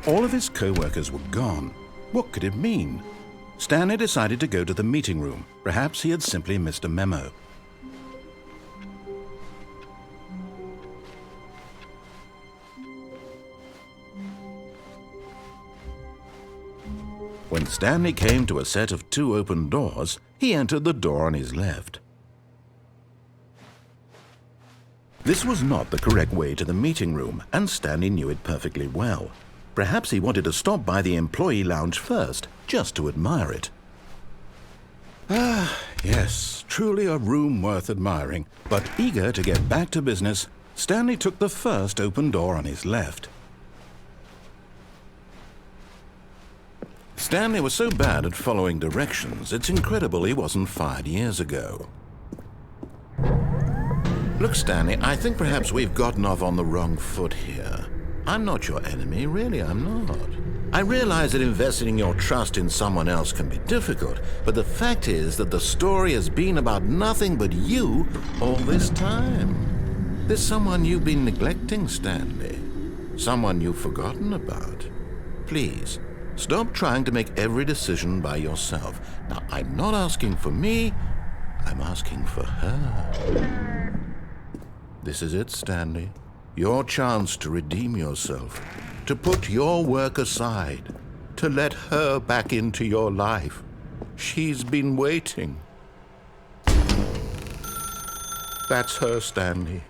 All of his co-workers were gone. What could it mean? Stanley decided to go to the meeting room. Perhaps he had simply missed a memo. When Stanley came to a set of 2 open doors, he entered the door on his left. This was not the correct way to the meeting room, and Stanley knew it perfectly well. Perhaps he wanted to stop by the employee lounge first, just to admire it. Ah, yes, truly a room worth admiring. But eager to get back to business, Stanley took the first open door on his left. Stanley was so bad at following directions, it's incredible he wasn't fired years ago. Look, Stanley, I think perhaps we've gotten off on the wrong foot here. I'm not your enemy, really, I'm not. I realize that investing your trust in someone else can be difficult, but the fact is that the story has been about nothing but you all this time. There's someone you've been neglecting, Stanley. Someone you've forgotten about. Please, stop trying to make every decision by yourself. Now, I'm not asking for me, I'm asking for her. This is it, Stanley. Your chance to redeem yourself, to put your work aside, to let her back into your life. She's been waiting. That's her, Stanley.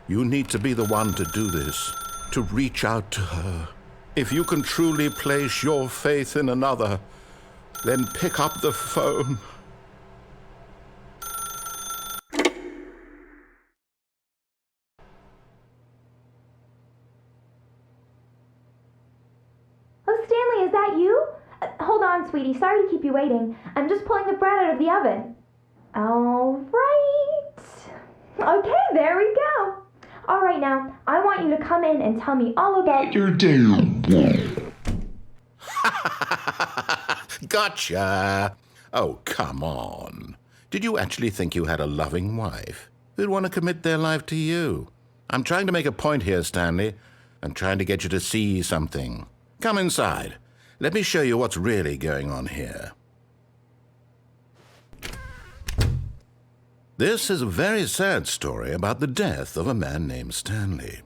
You need to be the one to do this, to reach out to her. If you can truly place your faith in another, then pick up the phone. Sweetie, sorry to keep you waiting. I'm just pulling the bread out of the oven. All right. Okay, there we go. All right, now, I want you to come in and tell me all about your day. Gotcha. Oh, come on. Did you actually think you had a loving wife who'd want to commit their life to you? I'm trying to make a point here, Stanley. I'm trying to get you to see something. Come inside. Let me show you what's really going on here. This is a very sad story about the death of a man named Stanley.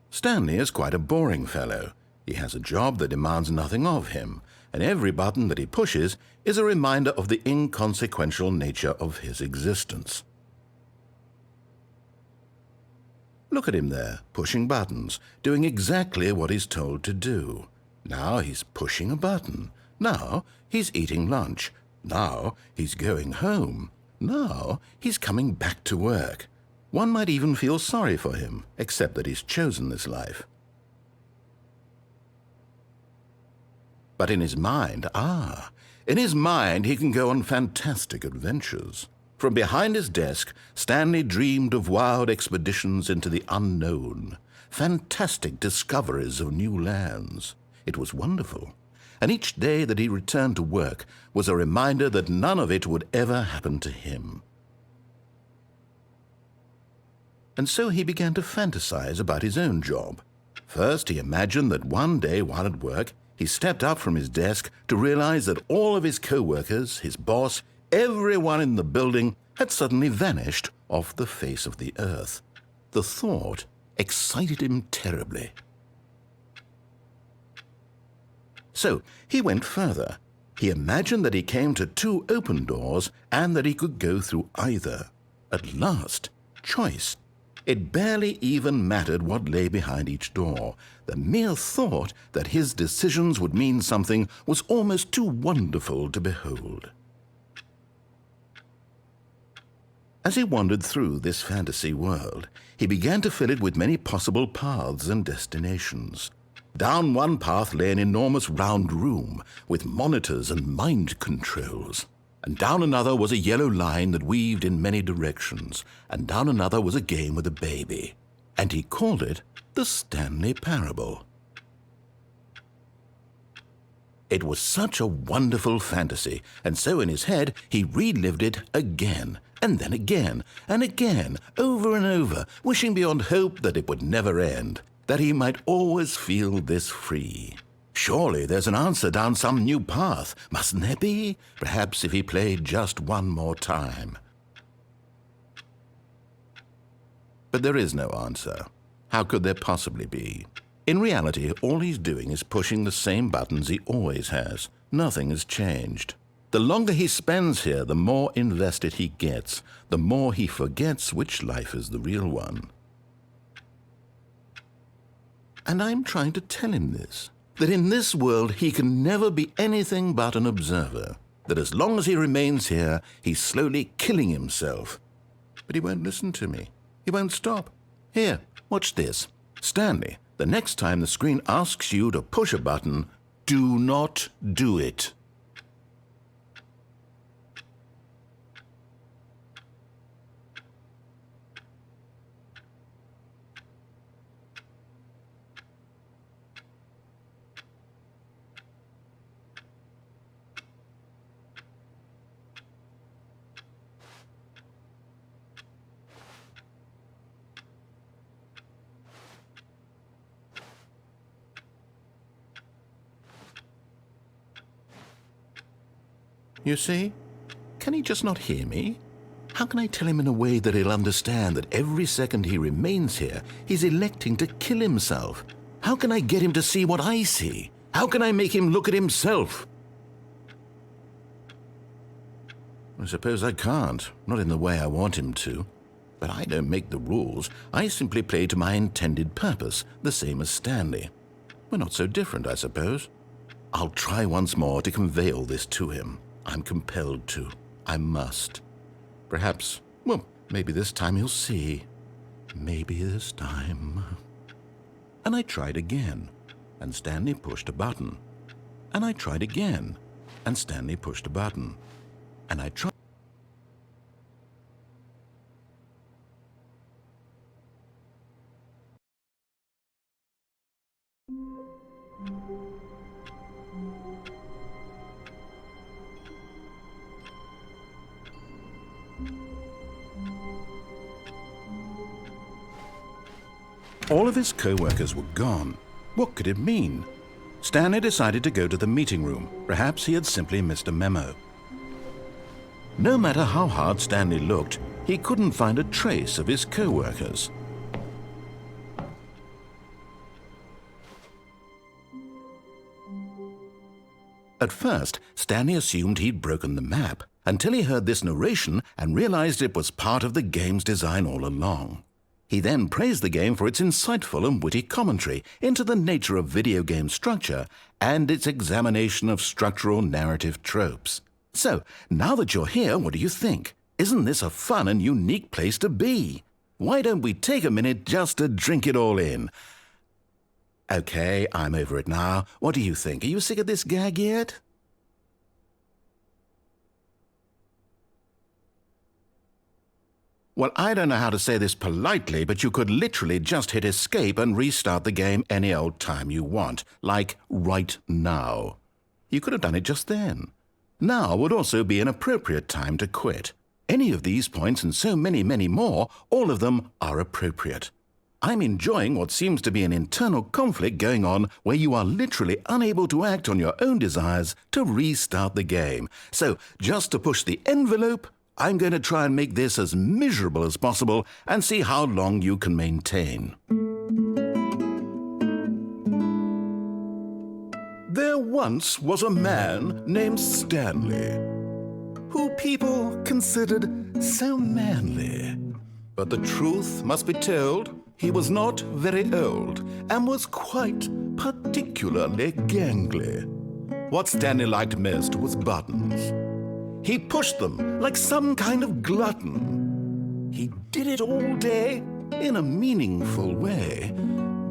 Stanley is quite a boring fellow. He has a job that demands nothing of him, and every button that he pushes is a reminder of the inconsequential nature of his existence. Look at him there, pushing buttons, doing exactly what he's told to do. Now he's pushing a button. Now he's eating lunch. Now he's going home. Now he's coming back to work. One might even feel sorry for him, except that he's chosen this life. But in his mind, he can go on fantastic adventures. From behind his desk, Stanley dreamed of wild expeditions into the unknown, fantastic discoveries of new lands. It was wonderful, and each day that he returned to work was a reminder that none of it would ever happen to him. And so he began to fantasize about his own job. First, he imagined that one day while at work, he stepped up from his desk to realize that all of his co-workers, his boss, everyone in the building had suddenly vanished off the face of the earth. The thought excited him terribly. So he went further. He imagined that he came to 2 open doors and that he could go through either. At last, choice. It barely even mattered what lay behind each door. The mere thought that his decisions would mean something was almost too wonderful to behold. As he wandered through this fantasy world, he began to fill it with many possible paths and destinations. Down one path lay an enormous round room with monitors and mind controls. And down another was a yellow line that weaved in many directions. And down another was a game with a baby. And he called it the Stanley Parable. It was such a wonderful fantasy, and so in his head he relived it again And then again, and again, over and over, wishing beyond hope that it would never end, that he might always feel this free. Surely there's an answer down some new path, mustn't there be? Perhaps if he played just one more time. But there is no answer. How could there possibly be? In reality, all he's doing is pushing the same buttons he always has. Nothing has changed. The longer he spends here, the more invested he gets, the more he forgets which life is the real one. And I'm trying to tell him this, that in this world he can never be anything but an observer, that as long as he remains here, he's slowly killing himself. But he won't listen to me. He won't stop. Here, watch this. Stanley, the next time the screen asks you to push a button, do not do it. You see? Can he just not hear me? How can I tell him in a way that he'll understand that every second he remains here, he's electing to kill himself? How can I get him to see what I see? How can I make him look at himself? I suppose I can't, not in the way I want him to. But I don't make the rules. I simply play to my intended purpose, the same as Stanley. We're not so different, I suppose. I'll try once more to convey all this to him. I'm compelled to. I must. Perhaps, well, maybe this time he'll see. Maybe this time. And I tried again, and Stanley pushed a button. And I tried again, and Stanley pushed a button. And I tried. All of his co-workers were gone. What could it mean? Stanley decided to go to the meeting room. Perhaps he had simply missed a memo. No matter how hard Stanley looked, he couldn't find a trace of his co-workers. At first, Stanley assumed he'd broken the map, until he heard this narration and realized it was part of the game's design all along. He then praised the game for its insightful and witty commentary into the nature of video game structure and its examination of structural narrative tropes. So, now that you're here, what do you think? Isn't this a fun and unique place to be? Why don't we take a minute just to drink it all in? Okay, I'm over it now. What do you think? Are you sick of this gag yet? Well, I don't know how to say this politely, but you could literally just hit escape and restart the game any old time you want, like right now. You could have done it just then. Now would also be an appropriate time to quit. Any of these points and so many, many more, all of them are appropriate. I'm enjoying what seems to be an internal conflict going on where you are literally unable to act on your own desires to restart the game. So, just to push the envelope, I'm going to try and make this as miserable as possible and see how long you can maintain. There once was a man named Stanley, who people considered so manly. But the truth must be told, he was not very old and was quite particularly gangly. What Stanley liked most was buttons. He pushed them like some kind of glutton. He did it all day in a meaningful way,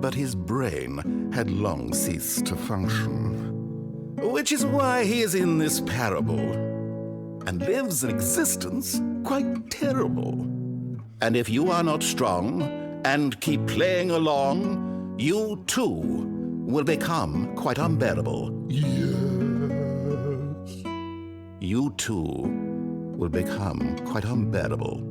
but his brain had long ceased to function. Which is why he is in this parable, and lives an existence quite terrible. And if you are not strong and keep playing along, you too will become quite unbearable. Yes. You too will become quite unbearable.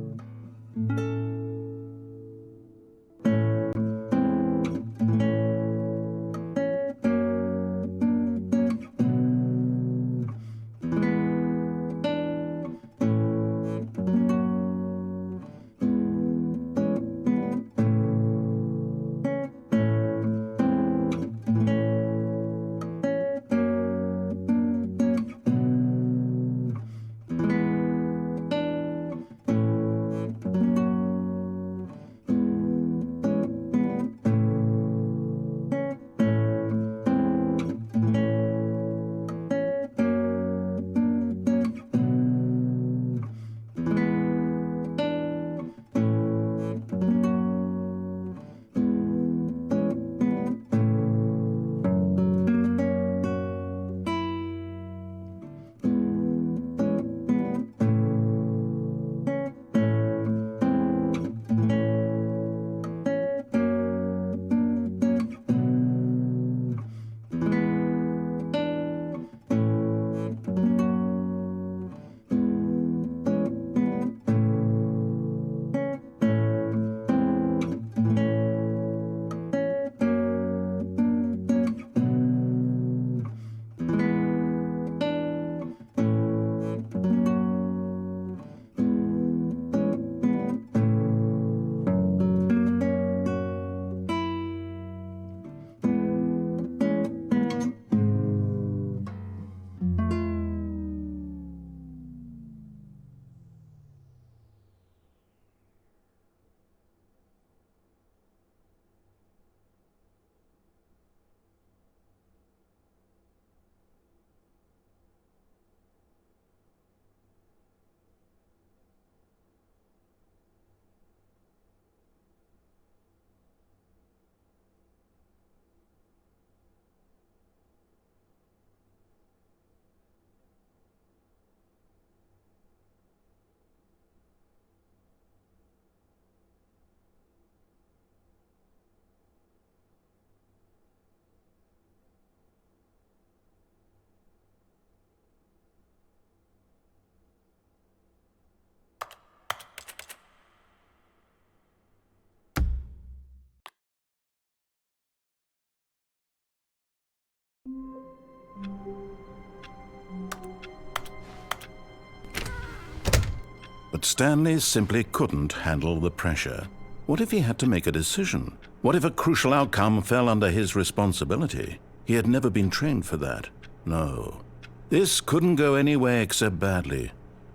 But Stanley simply couldn't handle the pressure. What if he had to make a decision? What if a crucial outcome fell under his responsibility? He had never been trained for that. No. This couldn't go any way except badly.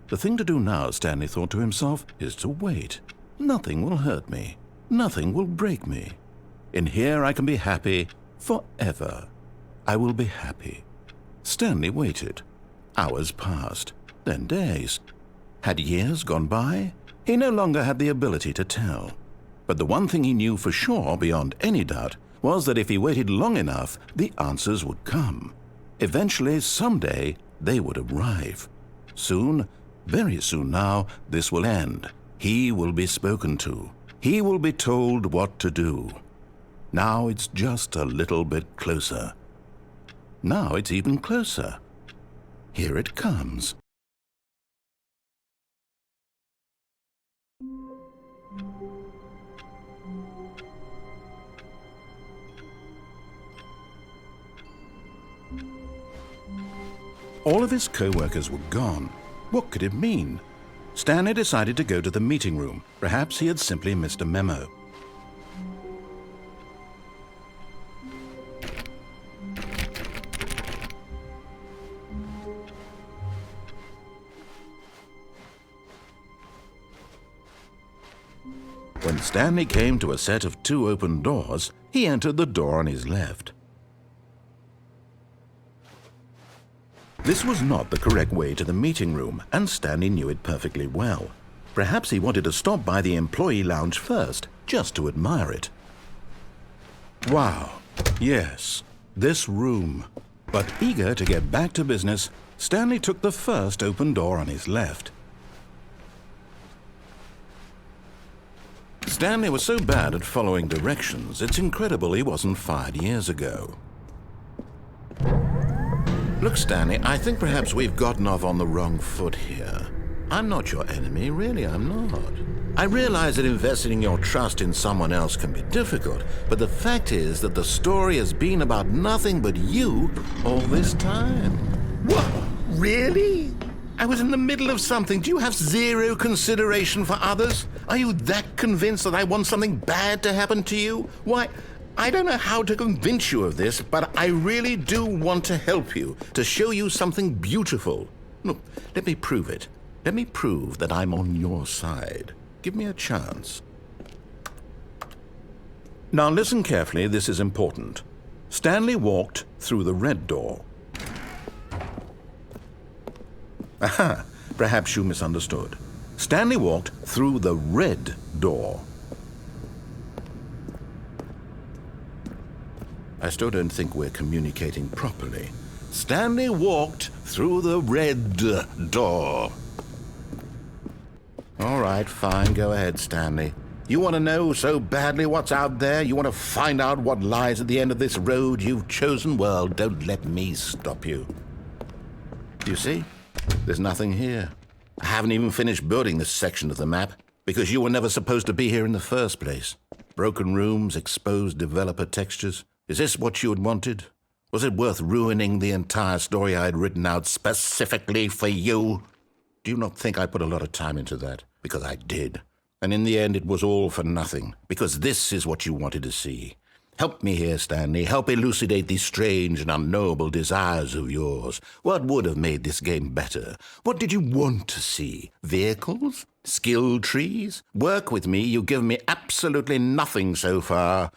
The thing to do now, Stanley thought to himself, is to wait. Nothing will hurt me. Nothing will break me. In here I can be happy forever. I will be happy. Stanley waited. Hours passed, then days. Had years gone by? He no longer had the ability to tell. But the one thing he knew for sure, beyond any doubt, was that if he waited long enough, the answers would come. Eventually, someday, they would arrive. Soon, very soon now, this will end. He will be spoken to. He will be told what to do. Now it's just a little bit closer. Now it's even closer. Here it comes. All of his co-workers were gone. What could it mean? Stanley decided to go to the meeting room. Perhaps he had simply missed a memo. When Stanley came to a set of 2 open doors, he entered the door on his left. This was not the correct way to the meeting room, and Stanley knew it perfectly well. Perhaps he wanted to stop by the employee lounge first, just to admire it. Wow, yes, this room. But eager to get back to business, Stanley took the first open door on his left. Stanley was so bad at following directions, it's incredible he wasn't fired years ago. Look, Stanley, I think perhaps we've gotten off on the wrong foot here. I'm not your enemy, really, I'm not. I realize that investing your trust in someone else can be difficult, but the fact is that the story has been about nothing but you all this time. What? Really? I was in the middle of something. Do you have zero consideration for others? Are you that convinced that I want something bad to happen to you? Why, I don't know how to convince you of this, but I really do want to help you, to show you something beautiful. Look, let me prove it. Let me prove that I'm on your side. Give me a chance. Now listen carefully, this is important. Stanley walked through the red door. Aha, perhaps you misunderstood. Stanley walked through the red door. I still don't think we're communicating properly. Stanley walked through the red door. All right, fine, go ahead, Stanley. You want to know so badly what's out there? You want to find out what lies at the end of this road you've chosen? Well, don't let me stop you. You see? There's nothing here. I haven't even finished building this section of the map, because you were never supposed to be here in the first place. Broken rooms, exposed developer textures. Is this what you had wanted? Was it worth ruining the entire story I had written out specifically for you? Do you not think I put a lot of time into that? Because I did. And in the end, it was all for nothing, because this is what you wanted to see. Help me here, Stanley. Help elucidate these strange and unknowable desires of yours. What would have made this game better? What did you want to see? Vehicles? Skill trees? Work with me. You've given me absolutely nothing so far.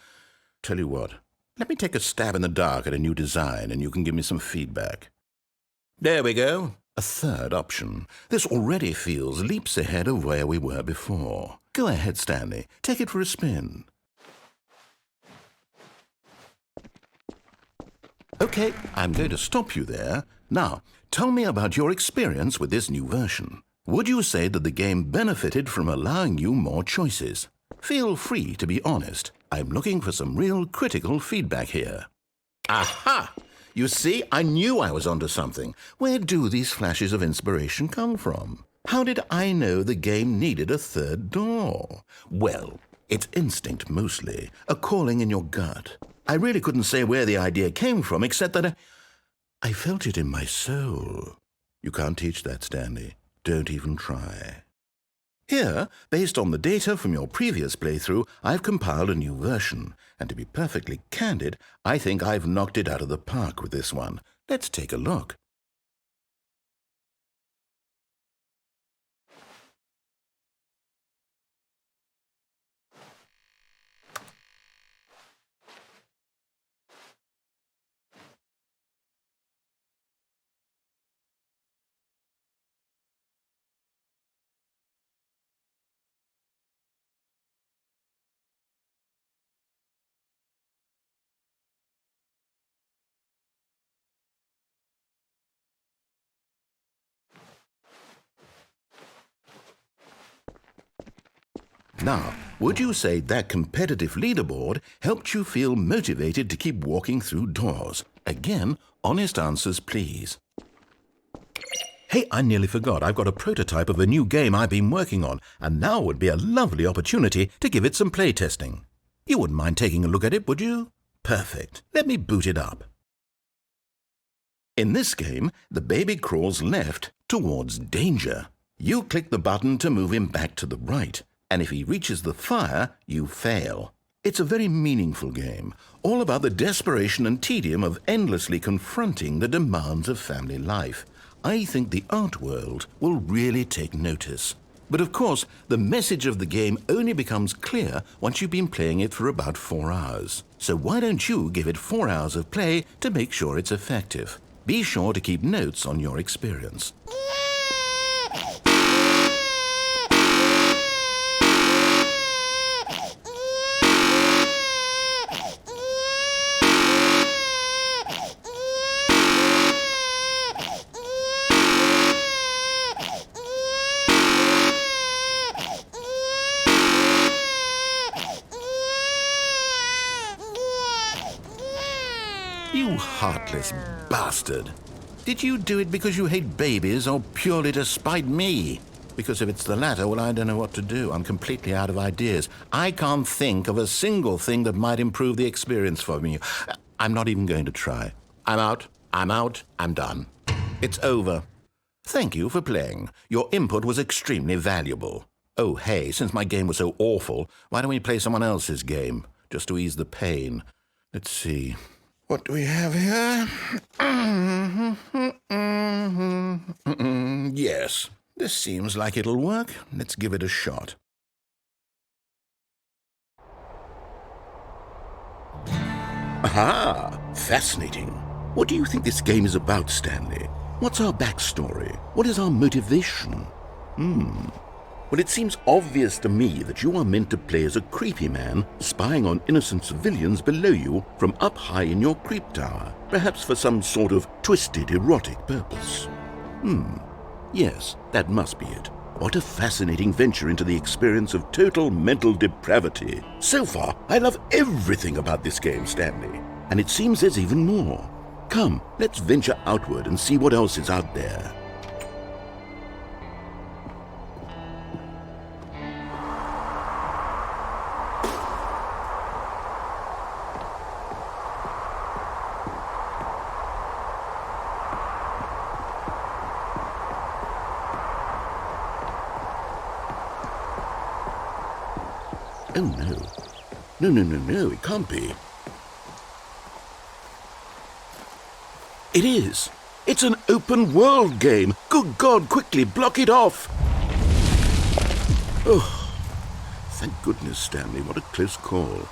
Tell you what, let me take a stab in the dark at a new design, and you can give me some feedback. There we go. A third option. This already feels leaps ahead of where we were before. Go ahead, Stanley. Take it for a spin. Okay, I'm going to stop you there. Now, tell me about your experience with this new version. Would you say that the game benefited from allowing you more choices? Feel free to be honest. I'm looking for some real critical feedback here. Aha! You see, I knew I was onto something. Where do these flashes of inspiration come from? How did I know the game needed a third door? Well, it's instinct mostly, a calling in your gut. I really couldn't say where the idea came from, except that I felt it in my soul. You can't teach that, Stanley. Don't even try. Here, based on the data from your previous playthrough, I've compiled a new version. And to be perfectly candid, I think I've knocked it out of the park with this one. Let's take a look. Now, would you say that competitive leaderboard helped you feel motivated to keep walking through doors? Again, honest answers, please. Hey, I nearly forgot. I've got a prototype of a new game I've been working on, and now would be a lovely opportunity to give it some playtesting. You wouldn't mind taking a look at it, would you? Perfect. Let me boot it up. In this game, the baby crawls left towards danger. You click the button to move him back to the right. And if he reaches the fire, you fail. It's a very meaningful game, all about the desperation and tedium of endlessly confronting the demands of family life. I think the art world will really take notice. But of course, the message of the game only becomes clear once you've been playing it for about 4 hours. So why don't you give it 4 hours of play to make sure it's effective? Be sure to keep notes on your experience. You heartless bastard. Did you do it because you hate babies or purely to spite me? Because if it's the latter, well, I don't know what to do. I'm completely out of ideas. I can't think of a single thing that might improve the experience for me. I'm not even going to try. I'm out. I'm done. It's over. Thank you for playing. Your input was extremely valuable. Oh, hey, since my game was so awful, why don't we play someone else's game, just to ease the pain? Let's see. What do we have here? Yes, this seems like it'll work. Let's give it a shot. Aha! Fascinating. What do you think this game is about, Stanley? What's our backstory? What is our motivation? Well, it seems obvious to me that you are meant to play as a creepy man spying on innocent civilians below you from up high in your creep tower, perhaps for some sort of twisted erotic purpose. Yes, that must be it. What a fascinating venture into the experience of total mental depravity. So far, I love everything about this game, Stanley. And it seems there's even more. Come, let's venture outward and see what else is out there. Oh, no. No, it can't be. It is. It's an open world game. Good God, quickly, block it off. Oh, thank goodness, Stanley. What a close call.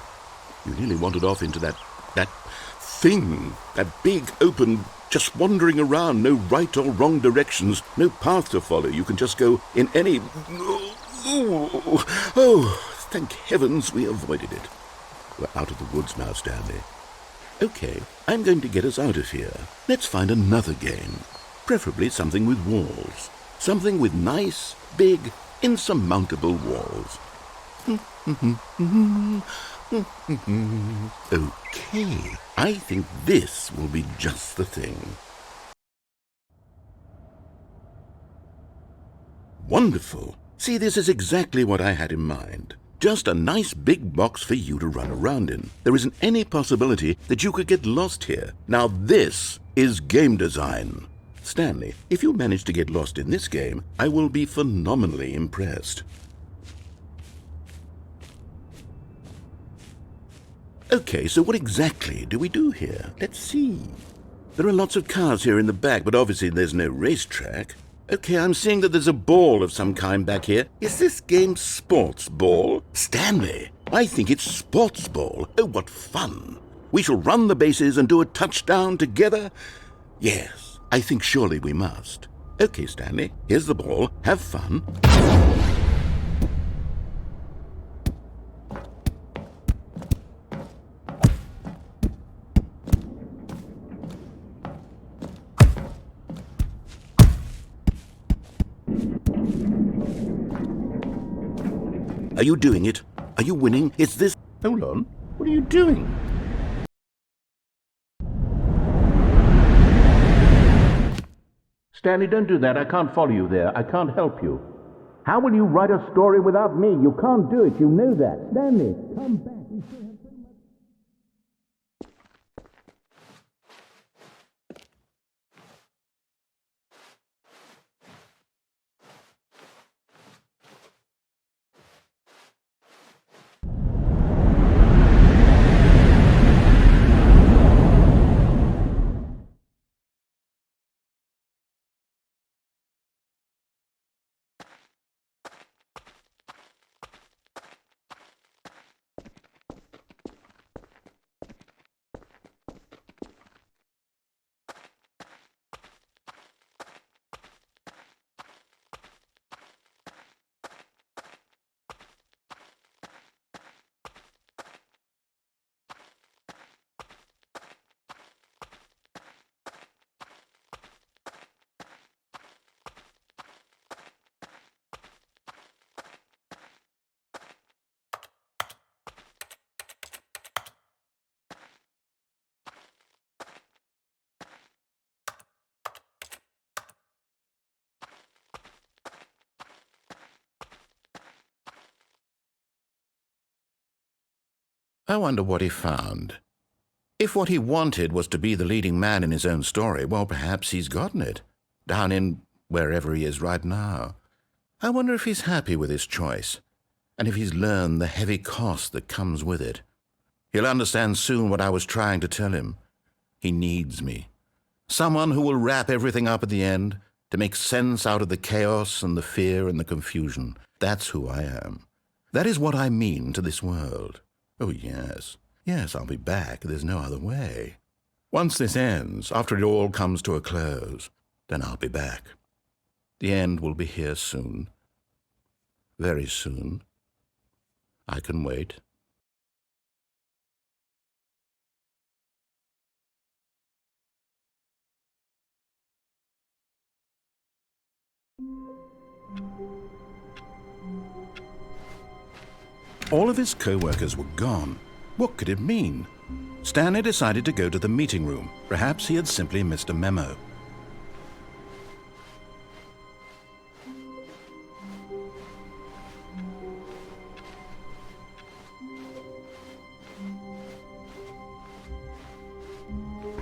You nearly wandered off into that thing. That big, open, just wandering around. No right or wrong directions. No path to follow. You can just go in any... Oh, thank heavens we avoided it. We're out of the woods now, Stanley. Okay, I'm going to get us out of here. Let's find another game. Preferably something with walls. Something with nice, big, insurmountable walls. Okay, I think this will be just the thing. Wonderful. See, this is exactly what I had in mind. Just a nice big box for you to run around in. There isn't any possibility that you could get lost here. Now this is game design. Stanley, if you manage to get lost in this game, I will be phenomenally impressed. Okay, so what exactly do we do here? Let's see. There are lots of cars here in the back, but obviously there's no racetrack. Okay, I'm seeing that there's a ball of some kind back here. Is this game sports ball? Stanley, I think it's sports ball. Oh, what fun. We shall run the bases and do a touchdown together? Yes, I think surely we must. Okay, Stanley, here's the ball. Have fun. Are you doing it? Are you winning? Is this... Hold on. What are you doing? Stanley, don't do that. I can't follow you there. I can't help you. How will you write a story without me? You can't do it. You know that. Stanley, come back. I wonder what he found. If what he wanted was to be the leading man in his own story, well, perhaps he's gotten it, down in wherever he is right now. I wonder if he's happy with his choice, and if he's learned the heavy cost that comes with it. He'll understand soon what I was trying to tell him. He needs me. Someone who will wrap everything up at the end, to make sense out of the chaos and the fear and the confusion. That's who I am. That is what I mean to this world. Oh, yes. Yes, I'll be back. There's no other way. Once this ends, after it all comes to a close, then I'll be back. The end will be here soon. Very soon. I can wait. All of his co-workers were gone. What could it mean? Stanley decided to go to the meeting room. Perhaps he had simply missed a memo.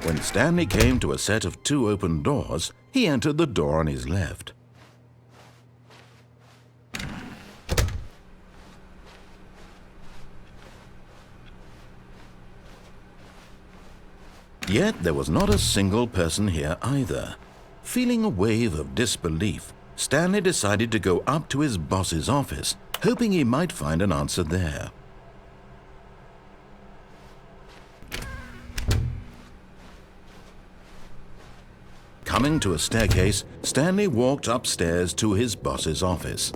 When Stanley came to a set of 2 open doors, he entered the door on his left. Yet there was not a single person here either. Feeling a wave of disbelief, Stanley decided to go up to his boss's office, hoping he might find an answer there. Coming to a staircase, Stanley walked upstairs to his boss's office.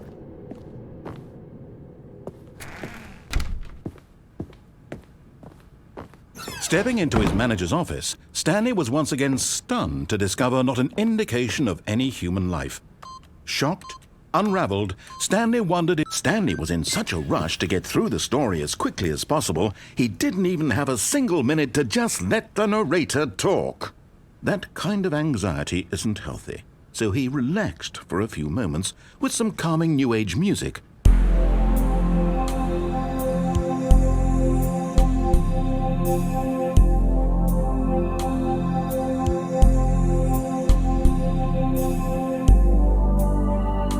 Stepping into his manager's office, Stanley was once again stunned to discover not an indication of any human life. Shocked, unraveled, Stanley wondered if Stanley was in such a rush to get through the story as quickly as possible, he didn't even have a single minute to just let the narrator talk. That kind of anxiety isn't healthy, so he relaxed for a few moments with some calming New Age music.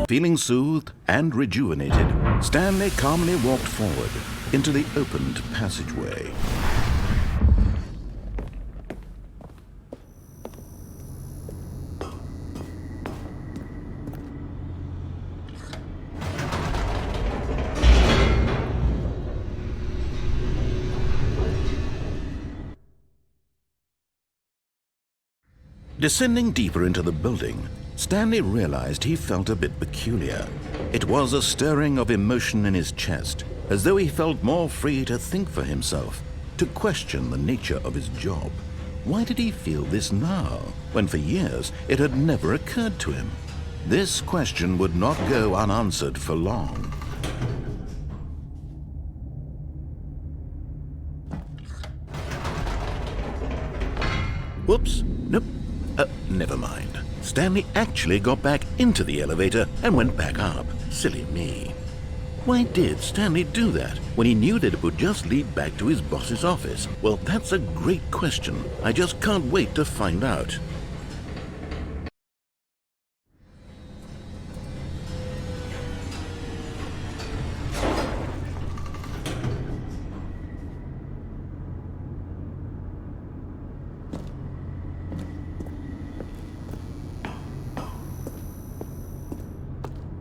Feeling soothed and rejuvenated, Stanley calmly walked forward into the opened passageway. Descending deeper into the building, Stanley realized he felt a bit peculiar. It was a stirring of emotion in his chest, as though he felt more free to think for himself, to question the nature of his job. Why did he feel this now, when for years it had never occurred to him? This question would not go unanswered for long. Whoops, nope, never mind. Stanley actually got back into the elevator and went back up. Silly me. Why did Stanley do that when he knew that it would just lead back to his boss's office? Well, that's a great question. I just can't wait to find out.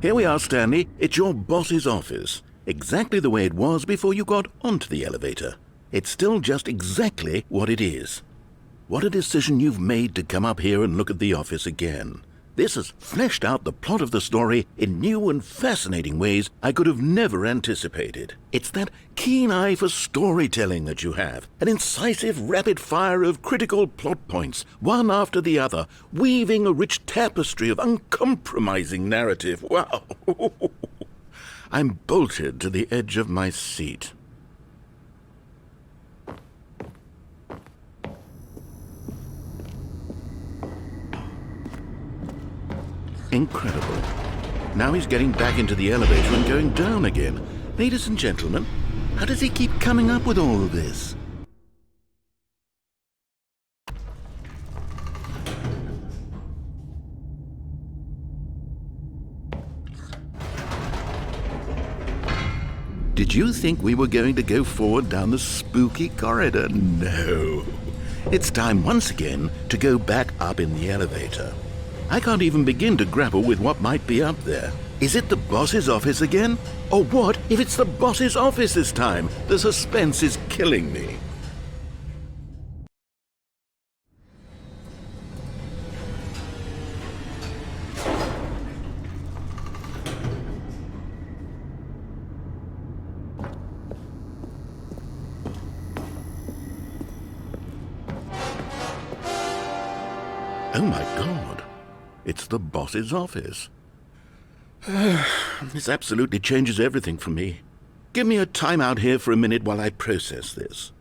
Here we are, Stanley. It's your boss's office. Exactly the way it was before you got onto the elevator. It's still just exactly what it is. What a decision you've made to come up here and look at the office again. This has fleshed out the plot of the story in new and fascinating ways I could have never anticipated. It's that keen eye for storytelling that you have, an incisive rapid fire of critical plot points, one after the other, weaving a rich tapestry of uncompromising narrative. Wow! I'm bolted to the edge of my seat. Incredible. Now he's getting back into the elevator and going down again. Ladies and gentlemen, How does he keep coming up with all of this? Did you think we were going to go forward down the spooky corridor? No. It's time once again to go back up in the elevator. I can't even begin to grapple with what might be up there. Is it the boss's office again? Or what if it's the boss's office this time? The suspense is killing me. Oh my God, it's the boss's office. This absolutely changes everything for me. Give me a time out here for a minute while I process this.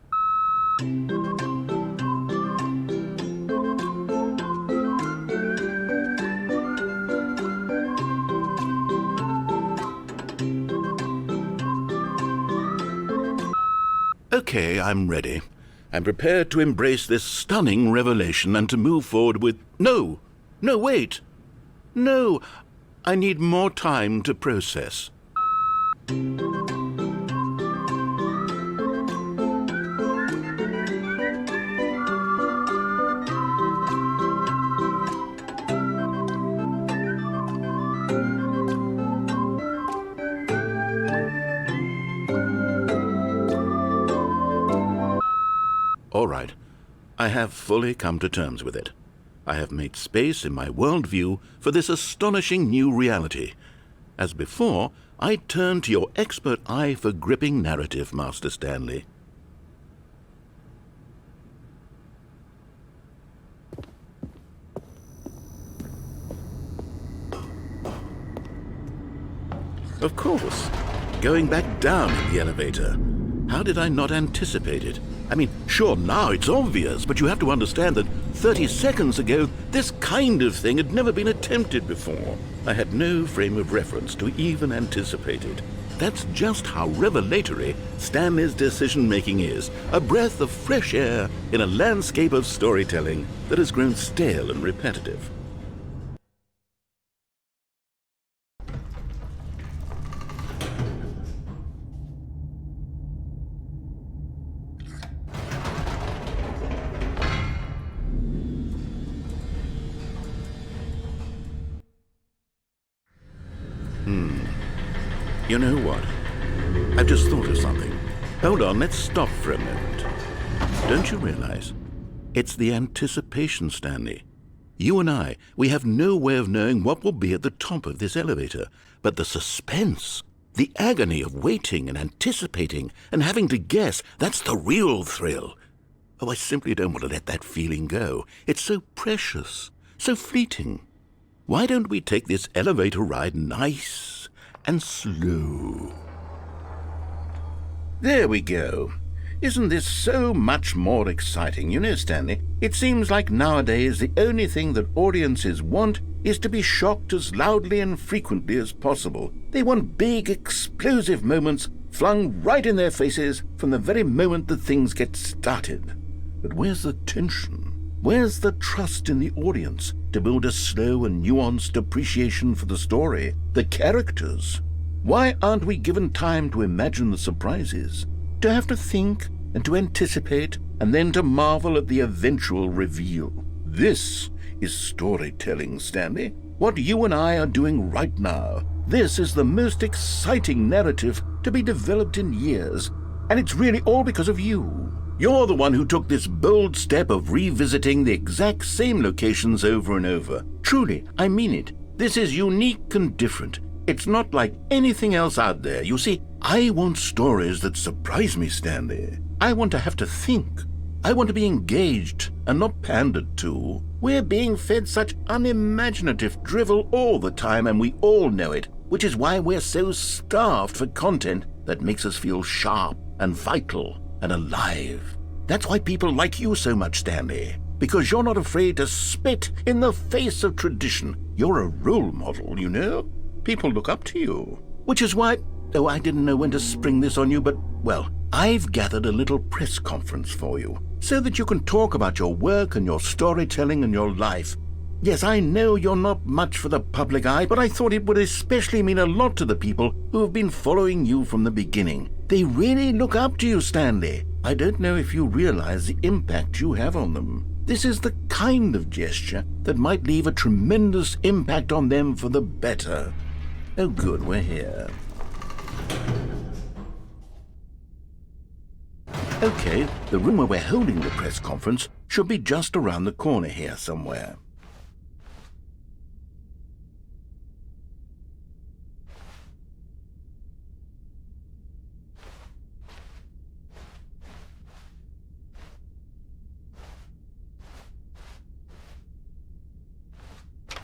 Okay, I'm ready. I'm prepared to embrace this stunning revelation and to move forward with... No, wait. No, I need more time to process. All right, I have fully come to terms with it. I have made space in my worldview for this astonishing new reality. As before, I turn to your expert eye for gripping narrative, Master Stanley. Of course, going back down in the elevator. How did I not anticipate it? I mean, sure, now it's obvious, but you have to understand that 30 seconds ago, this kind of thing had never been attempted before. I had no frame of reference to even anticipate it. That's just how revelatory Stanley's decision-making is, a breath of fresh air in a landscape of storytelling that has grown stale and repetitive. You know what? I've just thought of something. Hold on, let's stop for a moment. Don't you realize? It's the anticipation, Stanley. You and I, we have no way of knowing what will be at the top of this elevator. But the suspense, the agony of waiting and anticipating and having to guess, that's the real thrill. Oh, I simply don't want to let that feeling go. It's so precious, so fleeting. Why don't we take this elevator ride nice and slow? There we go. Isn't this so much more exciting? You know, Stanley, it seems like nowadays the only thing that audiences want is to be shocked as loudly and frequently as possible. They want big, explosive moments flung right in their faces from the very moment that things get started. But where's the tension? Where's the trust in the audience to build a slow and nuanced appreciation for the story, the characters? Why aren't we given time to imagine the surprises, to have to think and to anticipate, and then to marvel at the eventual reveal? This is storytelling, Stanley. What you and I are doing right now. This is the most exciting narrative to be developed in years, and it's really all because of you. You're the one who took this bold step of revisiting the exact same locations over and over. Truly, I mean it. This is unique and different. It's not like anything else out there. You see, I want stories that surprise me, Stanley. I want to have to think. I want to be engaged and not pandered to. We're being fed such unimaginative drivel all the time, and we all know it, which is why we're so starved for content that makes us feel sharp and vital and alive. That's why people like you so much, Stanley, because you're not afraid to spit in the face of tradition. You're a role model, you know? People look up to you. Which is why Oh, I didn't know when to spring this on you, but, well, I've gathered a little press conference for you, so that you can talk about your work and your storytelling and your life. Yes, I know you're not much for the public eye, but I thought it would especially mean a lot to the people who have been following you from the beginning. They really look up to you, Stanley. I don't know if you realize the impact you have on them. This is the kind of gesture that might leave a tremendous impact on them for the better. Oh, good, we're here. Okay, the room where we're holding the press conference should be just around the corner here somewhere.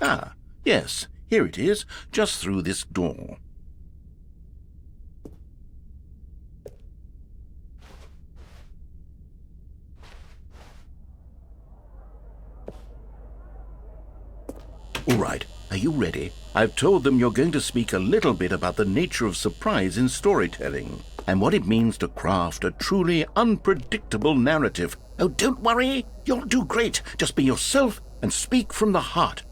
Ah, yes, here it is, just through this door. All right, are you ready? I've told them you're going to speak a little bit about the nature of surprise in storytelling and what it means to craft a truly unpredictable narrative. Oh, don't worry, you'll do great. Just be yourself and speak from the heart.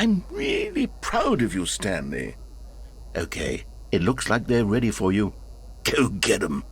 I'm really proud of you, Stanley. Okay, it looks like they're ready for you. Go get 'em.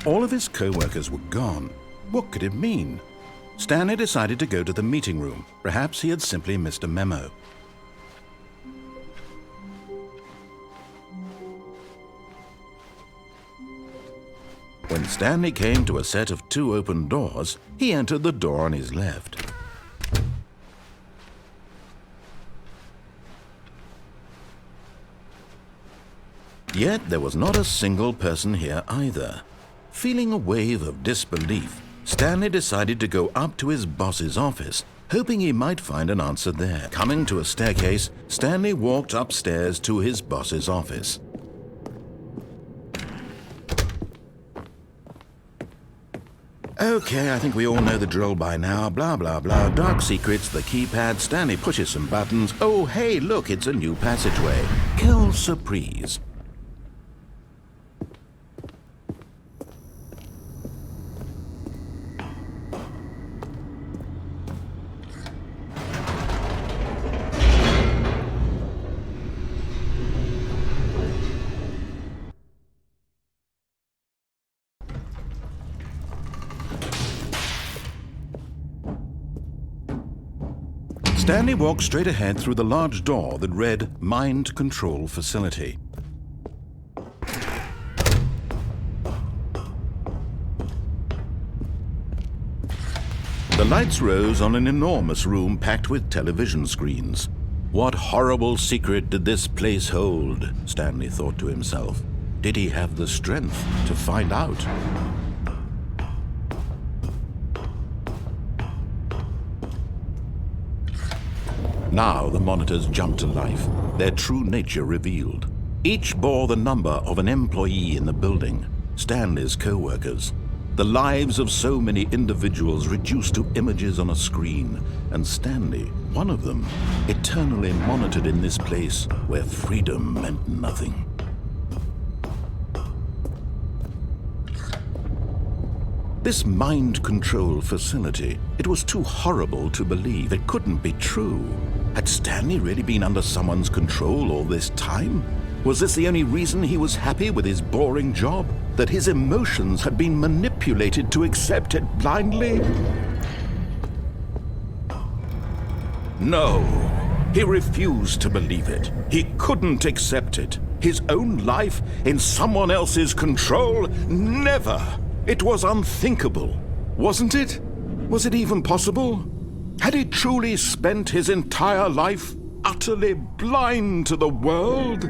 All of his co-workers were gone. What could it mean? Stanley decided to go to the meeting room. Perhaps he had simply missed a memo. When Stanley came to a set of 2 open doors, he entered the door on his left. Yet there was not a single person here either. Feeling a wave of disbelief, Stanley decided to go up to his boss's office, hoping he might find an answer there. Coming to a staircase, Stanley walked upstairs to his boss's office. Okay, I think we all know the drill by now. Blah, blah, blah. Dark secrets, the keypad. Stanley pushes some buttons. Oh, hey, look, it's a new passageway. Quelle surprise. Stanley walked straight ahead through the large door that read Mind Control Facility. The lights rose on an enormous room packed with television screens. What horrible secret did this place hold? Stanley thought to himself. Did he have the strength to find out? Now the monitors jumped to life, their true nature revealed. Each bore the number of an employee in the building, Stanley's co-workers. The lives of so many individuals reduced to images on a screen, and Stanley, one of them, eternally monitored in this place where freedom meant nothing. This mind control facility, it was too horrible to believe. It couldn't be true. Had Stanley really been under someone's control all this time? Was this the only reason he was happy with his boring job? That his emotions had been manipulated to accept it blindly? No, he refused to believe it. He couldn't accept it. His own life in someone else's control? Never! It was unthinkable, wasn't it? Was it even possible? Had he truly spent his entire life utterly blind to the world?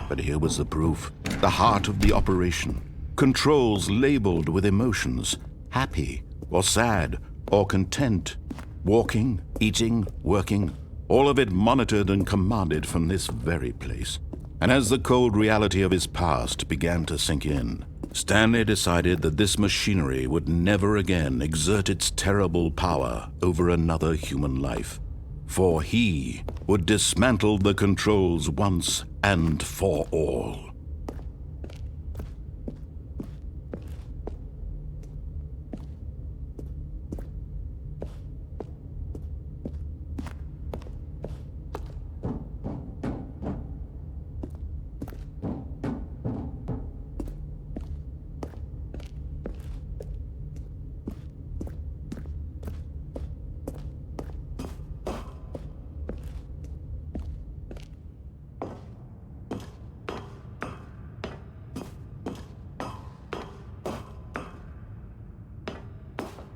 But here was the proof, the heart of the operation. Controls labeled with emotions, happy or sad or content. Walking, eating, working, all of it monitored and commanded from this very place. And as the cold reality of his past began to sink in, Stanley decided that this machinery would never again exert its terrible power over another human life. For he would dismantle the controls once and for all.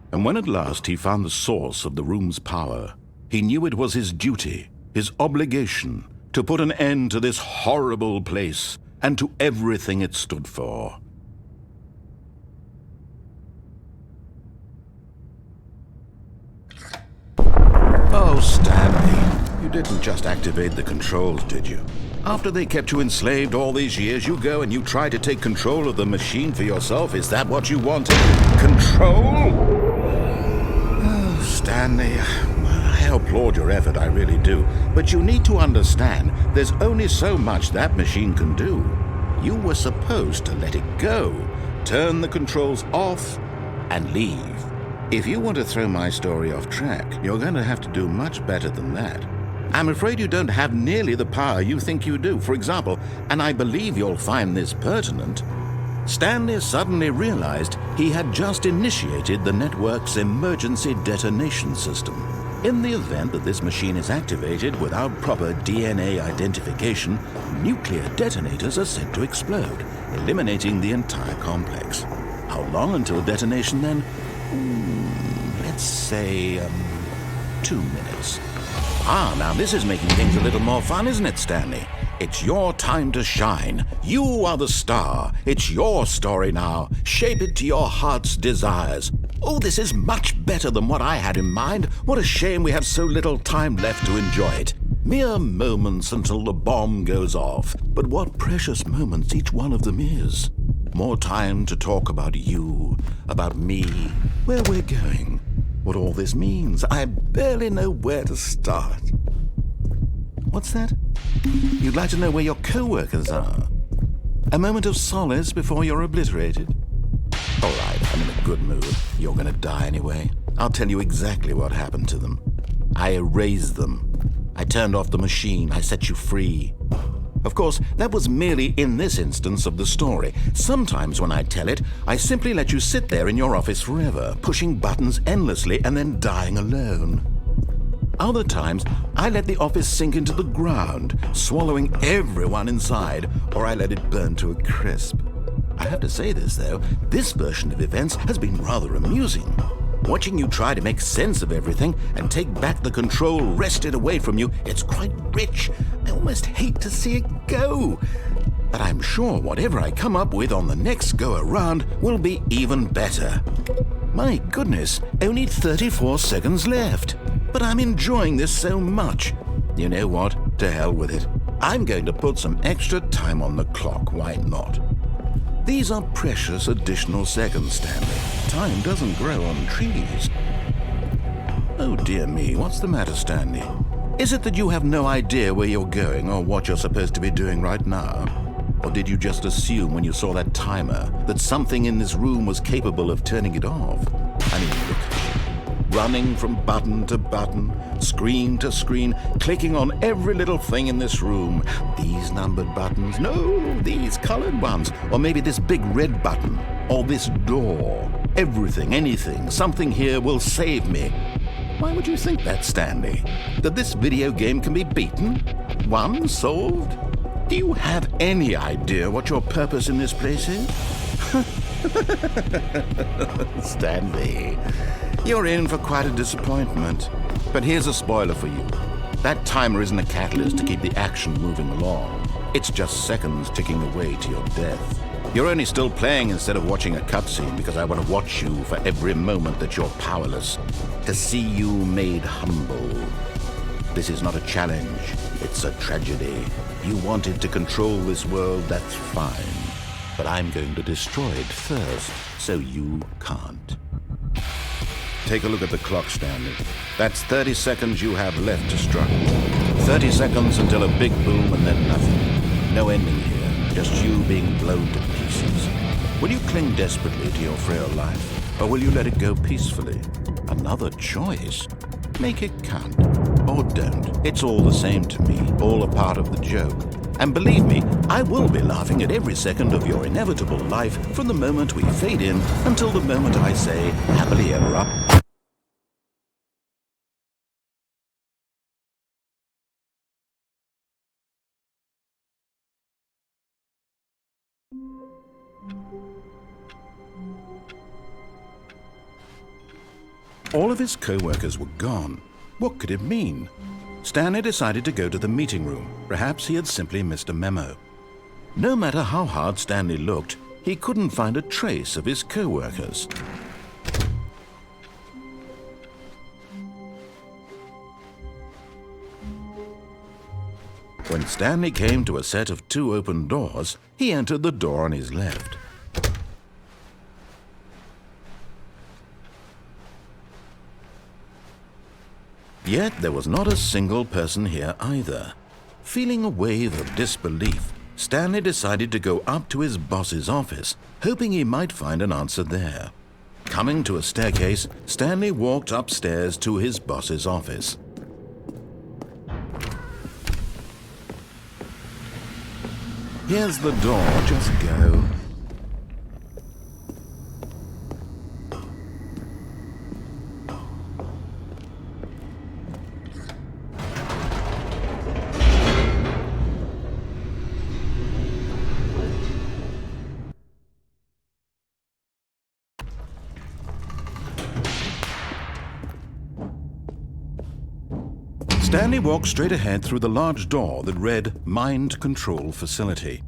And when at last he found the source of the room's power, he knew it was his duty, his obligation, to put an end to this horrible place and to everything it stood for. Oh, Stanley, you didn't just activate the controls, did you? After they kept you enslaved all these years, you go and you try to take control of the machine for yourself. Is that what you wanted? Control? Stanley, I applaud your effort, I really do. But you need to understand, there's only so much that machine can do. You were supposed to let it go, turn the controls off, and leave. If you want to throw my story off track, you're going to have to do much better than that. I'm afraid you don't have nearly the power you think you do. For example, and I believe you'll find this pertinent, Stanley suddenly realized he had just initiated the network's emergency detonation system. In the event that this machine is activated without proper DNA identification, nuclear detonators are said to explode, eliminating the entire complex. How long until detonation then? Let's say, 2 minutes. Now this is making things a little more fun, isn't it, Stanley? It's your time to shine. You are the star. It's your story now. Shape it to your heart's desires. Oh, this is much better than what I had in mind. What a shame we have so little time left to enjoy it. Mere moments until the bomb goes off. But what precious moments each one of them is. More time to talk about you, about me, where we're going, what all this means. I barely know where to start. What's that? You'd like to know where your co-workers are? A moment of solace before you're obliterated? All right, I'm in a good mood. You're gonna die anyway. I'll tell you exactly what happened to them. I erased them. I turned off the machine. I set you free. Of course, that was merely in this instance of the story. Sometimes when I tell it, I simply let you sit there in your office forever, pushing buttons endlessly and then dying alone. Other times, I let the office sink into the ground, swallowing everyone inside, or I let it burn to a crisp. I have to say this, though, this version of events has been rather amusing. Watching you try to make sense of everything and take back the control wrested away from you, it's quite rich. I almost hate to see it go. But I'm sure whatever I come up with on the next go-around will be even better. My goodness, only 34 seconds left. But I'm enjoying this so much. You know what? To hell with it. I'm going to put some extra time on the clock, why not? These are precious additional seconds, Stanley. Time doesn't grow on trees. Oh dear me, what's the matter, Stanley? Is it that you have no idea where you're going or what you're supposed to be doing right now? Or did you just assume when you saw that timer that something in this room was capable of turning it off? I mean, look at you. Running from button to button, screen to screen, clicking on every little thing in this room. These numbered buttons, no, these colored ones. Or maybe this big red button, or this door. Everything, anything, something here will save me. Why would you think that, Stanley? That this video game can be beaten? Won? Solved? Do you have any idea what your purpose in this place is? Stanley, you're in for quite a disappointment. But here's a spoiler for you. That timer isn't a catalyst to keep the action moving along. It's just seconds ticking away to your death. You're only still playing instead of watching a cutscene because I want to watch you for every moment that you're powerless, to see you made humble. This is not a challenge, it's a tragedy. You wanted to control this world, that's fine. But I'm going to destroy it first, so you can't. Take a look at the clock, Stanley. That's 30 seconds you have left to struggle. 30 seconds until a big boom and then nothing. No ending here, just you being blown to pieces. Will you cling desperately to your frail life, or will you let it go peacefully? Another choice. Make it count. Or don't. It's all the same to me, all a part of the joke. And believe me, I will be laughing at every second of your inevitable life from the moment we fade in until the moment I say, happily ever up. All of his co-workers were gone. What could it mean? Stanley decided to go to the meeting room. Perhaps he had simply missed a memo. No matter how hard Stanley looked, he couldn't find a trace of his co-workers. When Stanley came to a set of 2 open doors, he entered the door on his left. Yet there was not a single person here either. Feeling a wave of disbelief, Stanley decided to go up to his boss's office, hoping he might find an answer there. Coming to a staircase, Stanley walked upstairs to his boss's office. Here's the door, just go. Stanley walked straight ahead through the large door that read Mind Control Facility.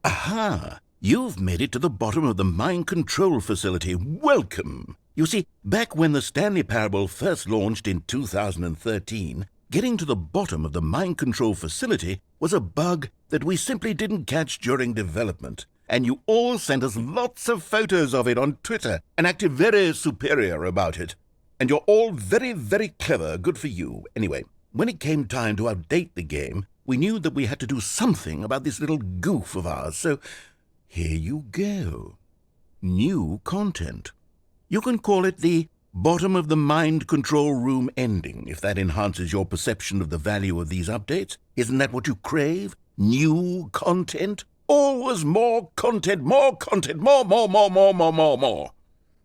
Aha! You've made it to the bottom of the Mind Control Facility. Welcome! You see, back when the Stanley Parable first launched in 2013, getting to the bottom of the Mind Control Facility was a bug that we simply didn't catch during development. And you all sent us lots of photos of it on Twitter and acted very superior about it. And you're all very, very clever. Good for you. Anyway, when it came time to update the game, we knew that we had to do something about this little goof of ours. So here you go. New content. You can call it the bottom of the mind control room ending, if that enhances your perception of the value of these updates. Isn't that what you crave? New content? Always more content, more content, more.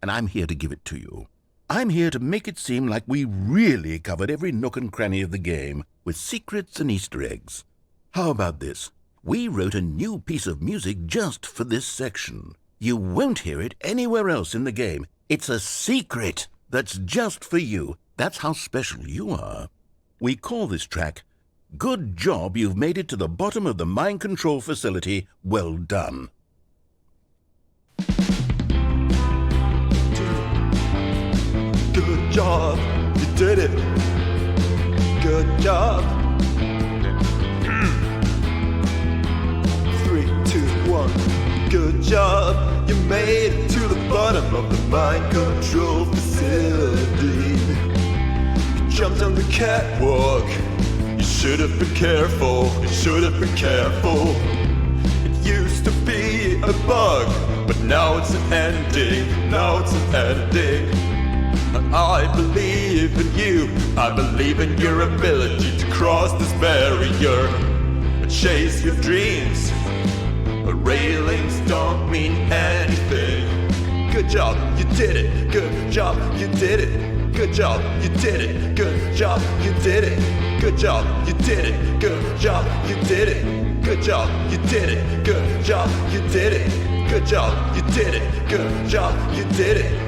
And I'm here to give it to you. I'm here to make it seem like we really covered every nook and cranny of the game, with secrets and Easter eggs. How about this? We wrote a new piece of music just for this section. You won't hear it anywhere else in the game. It's a secret that's just for you. That's how special you are. We call this track, Good Job You've Made It to the Bottom of the Mind Control Facility. Well done. Good job, you did it. Good job. 3, 2, 1. Good job, you made it to the bottom of the mind control facility. You jumped on the catwalk. You should have been careful. You should have been careful. It used to be a bug, but now it's an ending. Now it's an ending. I believe in you. I believe in your ability to cross this barrier and chase your dreams. Railings don't mean anything. Good job, you did it. Good job, you did it. Good job, you did it. Good job, you did it. Good job, you did it. Good job, you did it. Good job, you did it. Good job, you did it. Good job, you did it. Good job, you did it.